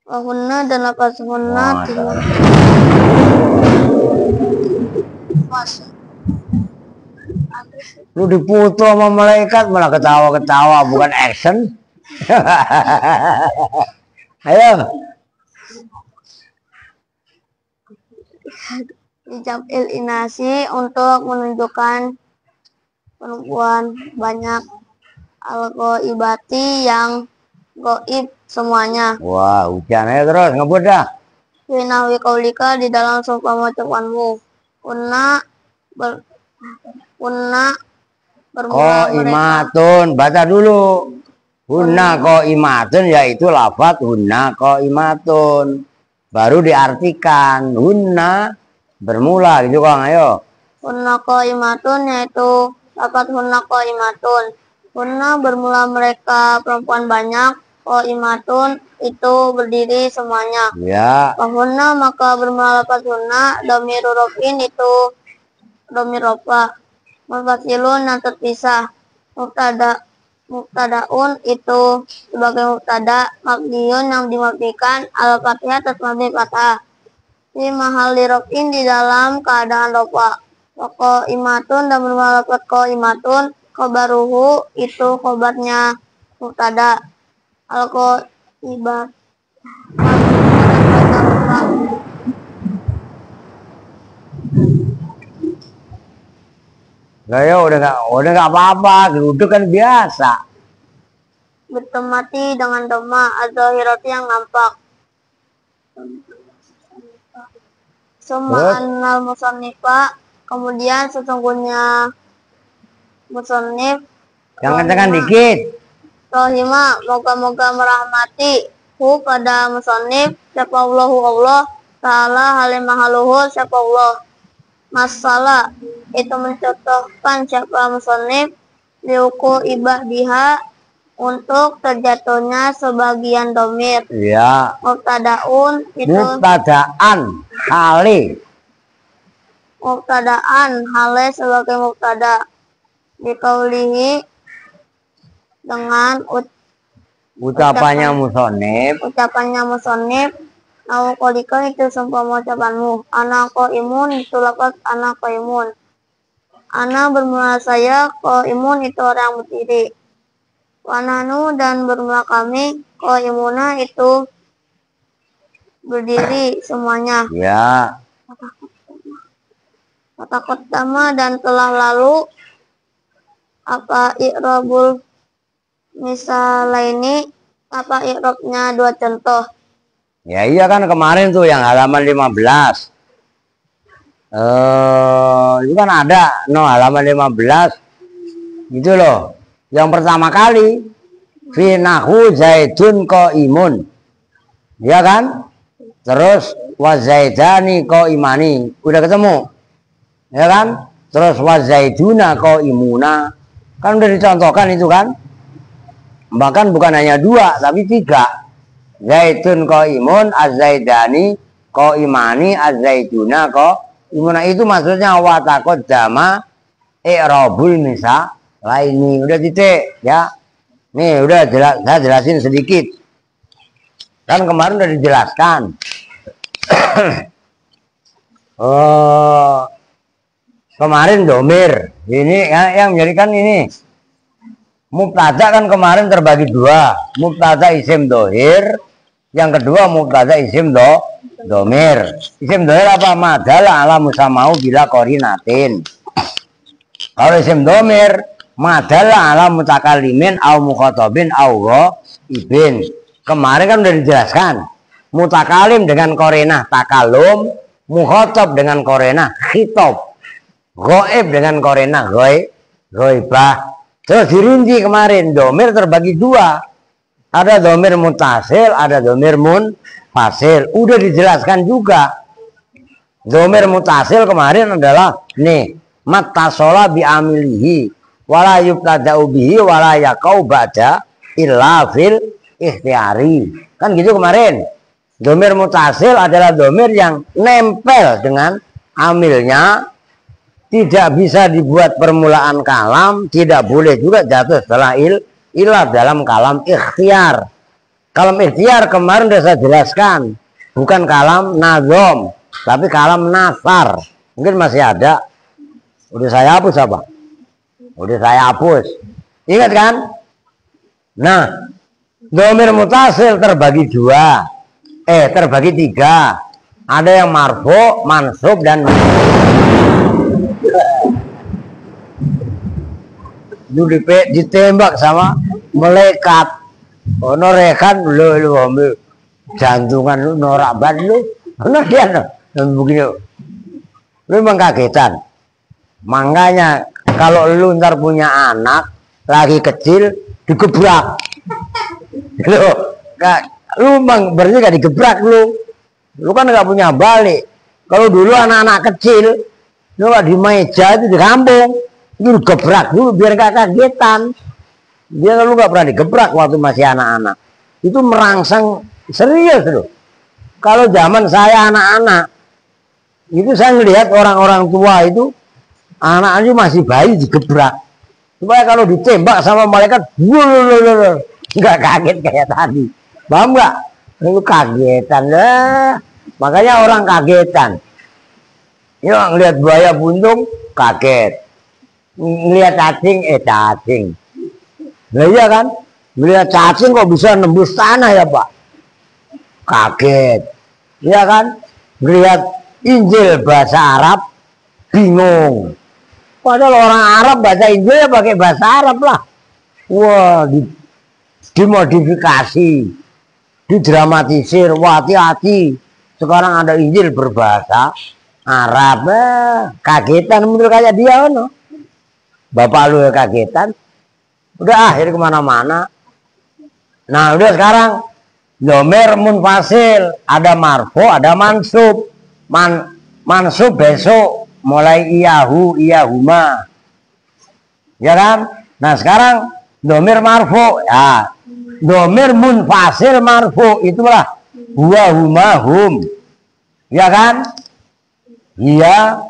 Wahunna dan lafaz hunna Lu diputu sama malaikat malah ketawa-ketawa, bukan action. Ayo. Jam'il inasi untuk menunjukkan perempuan banyak. Al-ghaibati yang goib semuanya. Wah, hujan aja terus, ngebut dah. Finahwi qaulika di dalam sumpah ucapanmu. Punna bermula mereka. Imatun, baca dulu. Hunna imatun yaitu lafaz hunna imatun. Baru diartikan hunna bermula gitu Kang, ayo. Hunna qaimatun yaitu lafaz hunna qaimatun. Hunna bermula mereka perempuan banyak. Qaimatun itu berdiri semuanya. Ya. Hunna maka bermula lafaz hunna dhamir rof'in itu dhamir rofa. Munfasilun yang terpisah. Mubtadaun itu sebagai mubtada. Mabniun yang dimabnikan al fathiyah atas mabni fathah. Di mahal rof'in di dalam keadaan rofa. Qaimatun dan bermula lafaz qaimatun. Khobaruhu itu khobarnya mubtada. Al-ghaibat Gaya udah nggak apa-apa, duduk kan biasa. bertemati dengan doma az-zahirati yang nampak. Summa annal musannifa kemudian sesungguhnya musannif Yang kencengkan dikit. Rohima moga-moga merahmati hu pada musannif siapa Allah ta'ala halim mahaluhu siapa Allah. Masalah itu mencontohkan siapa musannif liuku ibah biha untuk terjatuhnya sebagian domir. Ya. Mubtadaun itu Mubtadaan hale. Mubtadaan hale sebagai mubtada. Dikaulihi dengan Ucapannya musonib. Nawa kolika itu seumpama ucapanmu. Ana qaimun itu lafaz ana qaimun. Ana bermula saya, qaimun itu orang yang berdiri. Wananu dan bermula kami, qaimuna itu berdiri semuanya. Ya. Kata pertama dan telah lalu apa i'rabul misalaini apa i'rabnya dua contoh. Ya iya kan kemarin tuh yang halaman 15. Itu kan ada halaman 15 gitu loh. Yang pertama kali fi nahu zaidun qaimun. Ya kan? Terus wa zaidani qaimani. Udah ketemu. Ya kan? Terus wa zaiduna qaimuna. Kan udah dicontohkan itu kan? Bahkan bukan hanya 2 tapi 3. Zaitun qaimun, az-zaidani qaimani, az-zaiduna qaimuna. Itu maksudnya wa taqaddama i'rabul misa laini. Udah titik ya. Nih udah jelas, saya jelasin sedikit. Kan kemarin udah dijelaskan. Kemarin domir. Ini yang menjadikan ini. Mubtada kan kemarin terbagi 2. Mubtada isim dohir. Yang kedua mubtada isim domir. Isim domir apa? Madala ala musamau bila korinatin. Kalau isim domir madala ala mutakalimin au mukhotobin au ibin. Kemarin kan udah dijelaskan. Mutakalim dengan korena takalum, mukhotob dengan korena khitob, goib dengan korena goibah. Terus dirinci kemarin, domir terbagi dua. Ada domir mutasil, ada domir munfasil. Udah dijelaskan juga. Domir mutasil kemarin adalah nih, mattasola bi amilihi wala yubtada'u bihi wala yaqau ba'da illa fil ikhtiyari. Kan gitu kemarin. Domir mutasil adalah domir yang nempel dengan amilnya, tidak bisa dibuat permulaan kalam, tidak boleh juga jatuh setelah ilah dalam kalam ikhtiar. Kalam ikhtiar kemarin sudah saya jelaskan, bukan kalam nazom, tapi kalam nasar. Mungkin masih ada. Udah saya hapus apa? Udah saya hapus. Ingat kan? Nah, domir mutasil terbagi dua. Terbagi tiga. Ada yang marfu, mansub, dan dulu ditembak sama malaikat. Ono rekan lu ambil jantungan lu norak banget lu. Ono dia begini. Lu memang kagetan. Makanya kalau lu ntar punya anak lagi kecil digebrak. Lu memang berarti gak digebrak lu. Lu kan gak punya balik. Kalau dulu anak-anak kecil lu di meja itu di kampung itu digebrak dulu biar gak kagetan. Dia lu gak pernah digebrak waktu masih anak-anak. Itu merangsang serius loh. Kalau zaman saya anak-anak itu saya ngelihat orang-orang tua itu anak-anaknya masih bayi digebrak. Supaya kalau ditembak sama malaikat nggak kaget kayak tadi. Paham nggak? Lu kagetan lah. Makanya orang kagetan. Ya ngelihat buaya buntung kaget. Ngelihat cacing cacing. Nah iya kan? Ngelihat cacing kok bisa nembus tanah ya Pak? Kaget. Iya kan? Ngelihat Injil bahasa Arab bingung. Padahal orang Arab baca Injil ya pakai bahasa Arab lah. Wah, dimodifikasi, didramatisir. Wah, hati-hati. Sekarang ada Injil berbahasa Arab. Kagetan bener kayak dia, no? Bapak lu ya kagetan. Udah akhir kemana-mana. Nah, udah sekarang domir munfasil, ada marfu, ada mansub. Mansub besok mulai iyahu, iyahuma. Ya kan? Nah, sekarang domir marfu, ya. Domir munfasil marfu itulah huwa huma hum. Ya kan? Iya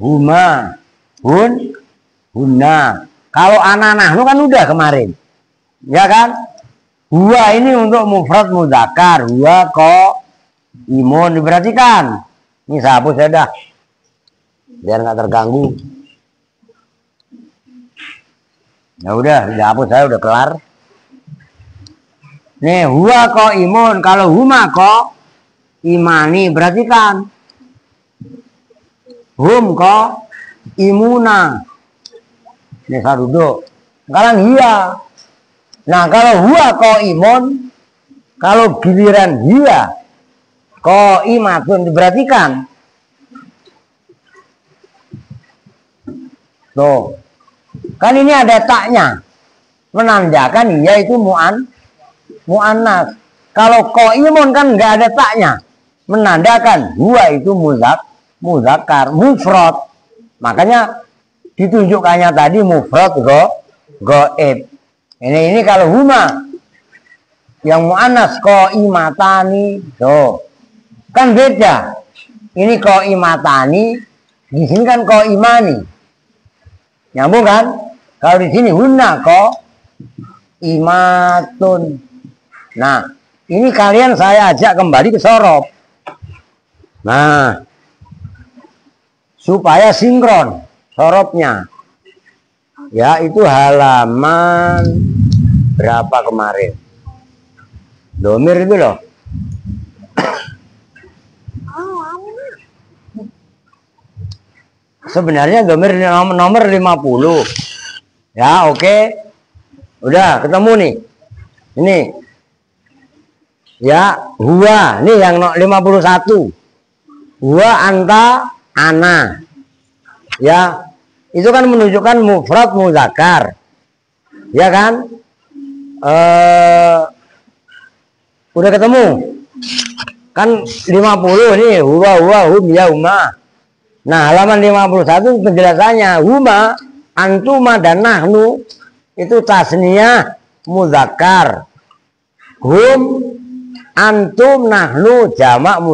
huma hun hunna. Kalau anak-anak lu kan udah kemarin. Ya kan? Huwa ini untuk mufrad mudzakkar, huwa imun, diperhatikan. Ini saya hapus ya dah. Biar nggak terganggu. Ya udah hapus, saya udah kelar. Nih, huwa imun, kalau huma imani, perhatikan. Hum imuna. Ini saya duduk. Sekarang hiya. Nah, kalau huwa imun, kalau giliran hiya imatun, diperhatikan. Tuh. Kan ini ada taknya. Menandakan hiya itu mu'annas. Kalau imun kan nggak ada taknya. Menandakan huwa itu muzakkar, mufrad. Makanya ditunjukkannya tadi mufrad goib. Ini kalau huma yang mu'annas imatani, tuh. Kan beda. Ini imatani, di sini kan imani. Nyambung kan? Kalau di sini hunna imatun. Nah, ini kalian saya ajak kembali ke sorob. Nah, supaya sinkron sorobnya. Ya, itu halaman berapa kemarin? Domir itu loh. sebenarnya domir nomor 50. Ya, oke. Udah ketemu nih. Ini. Ya, huwa. Nih yang 51. Huwa anta ana. Ya, itu kan menunjukkan mufrad muzakkar. Ya kan? Udah ketemu. Kan 50 nih, huwa hum ya huma. Nah, halaman 51 penjelasannya, huma, antuma dan nahnu itu tasniyah muzakkar. Hum, antum, nahnu jamak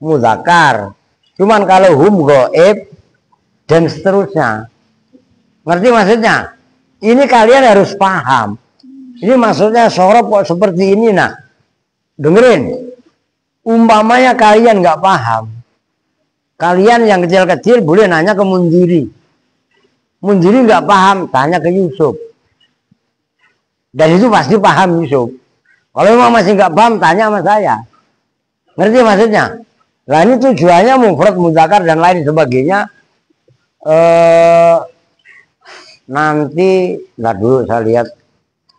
muzakkar. Cuman kalau hum goib dan seterusnya. Ngerti maksudnya? Ini kalian harus paham. Ini maksudnya sorob kok seperti ini. Nah, dengerin. Umpamanya kalian nggak paham, kalian yang kecil-kecil boleh nanya ke Munziri. Munziri nggak paham, tanya ke Yusuf. Dan itu pasti paham Yusuf. Kalau memang masih nggak paham, tanya sama saya. Ngerti maksudnya? Nah, ini tujuannya mufrad muzakkar dan lain sebagainya. Nanti, ntar dulu saya lihat.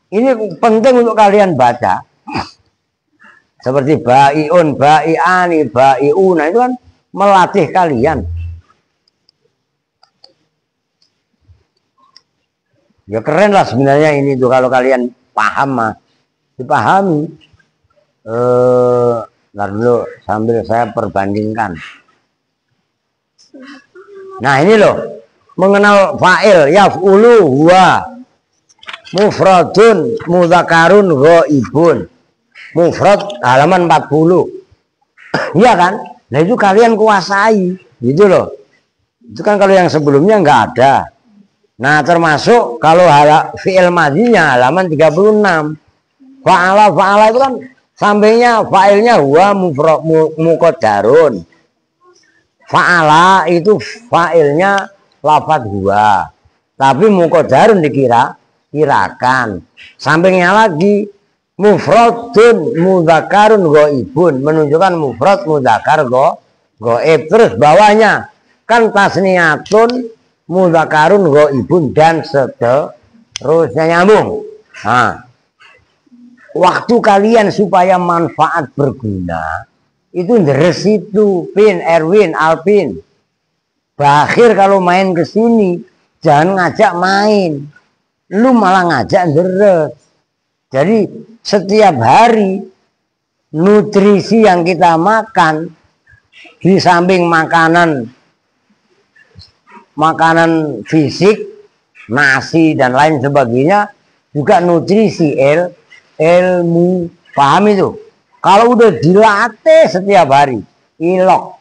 Ini penting untuk kalian baca. Seperti bai'un, bai'ani, bai'una, itu kan melatih kalian. Ya keren lah sebenarnya ini tuh kalau kalian paham mah. Dipahami. Ntar dulu sambil saya perbandingkan. Nah ini loh. Mengenal fa'il, yaf'ulu huwa. Mufradun, mudzakarun, ghaibun. Mufrad halaman 40. Iya kan? Nah itu kalian kuasai gitu loh. Itu kan kalau yang sebelumnya nggak ada. Nah termasuk kalau fi'il madinya halaman 36. Fa'ala itu kan sampingnya fa'ilnya huwa muqaddarun. Fa'ala itu fa'ilnya lafadz huwa. Tapi muqaddarun dikirakan. Sampingnya lagi mufradun mudzakarun ghaibun, menunjukkan mufrad mudzakkar ghaib. Terus bawahnya kan tasniyatun mudzakarun ghaibun dan seterusnya nyambung. Nah, waktu kalian supaya manfaat berguna itu deres itu Pin, Erwin, Alpin. Berakhir kalau main ke sini jangan ngajak main. Lu malah ngajak deres. Jadi setiap hari nutrisi yang kita makan di samping makanan fisik, nasi dan lain sebagainya, juga nutrisi ilmu. Paham itu? Kalau udah dilatih setiap hari, ilok.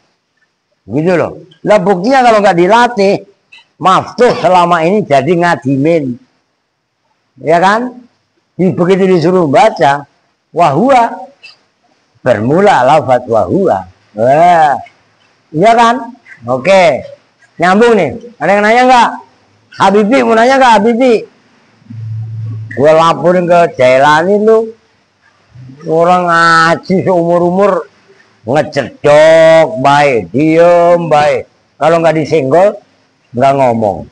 Gitu loh. Lah buktinya kalau nggak dilatih, maftuh selama ini jadi ngadimin. Ya kan? Begitu disuruh baca wahua, bermula lafaz wahua. Wah, iya kan? Oke, nyambung nih. Ada yang nanya nggak? Habibi mau nanya nggak Habibi? Gue laporin ke Jailani lu, orang ngaji seumur-umur ngecedok, baik, diem, baik. Kalau nggak disenggol, nggak ngomong.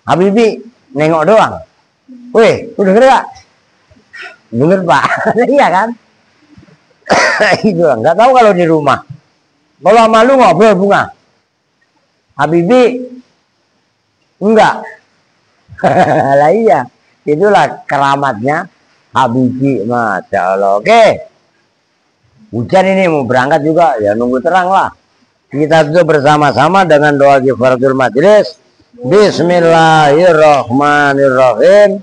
Habibi nengok doang. Weh, udah denger gak? Denger Pak. Iya kan? Itu nggak tahu kalau di rumah. Kalau sama lu ngobrol bunga. Habibi enggak. Lah iya. Itulah keramatnya Habibi. Masya Allah. Oke. Hujan ini mau berangkat juga. Ya nunggu terang lah. Kita tutup bersama-sama dengan doa kifaratul majlis. Bismillahirrahmanirrahim.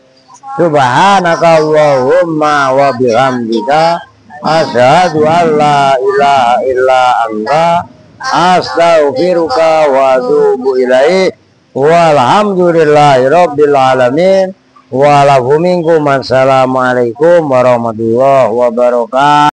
Subhanaka Allahumma wa bihamdika asyhadu an la ilaha illa anta astaghfiruka wa atubu ilaik. Walhamdulillahi rabbil alamin. Wa lakum minkum assalamualaikum warahmatullahi wabarakatuh.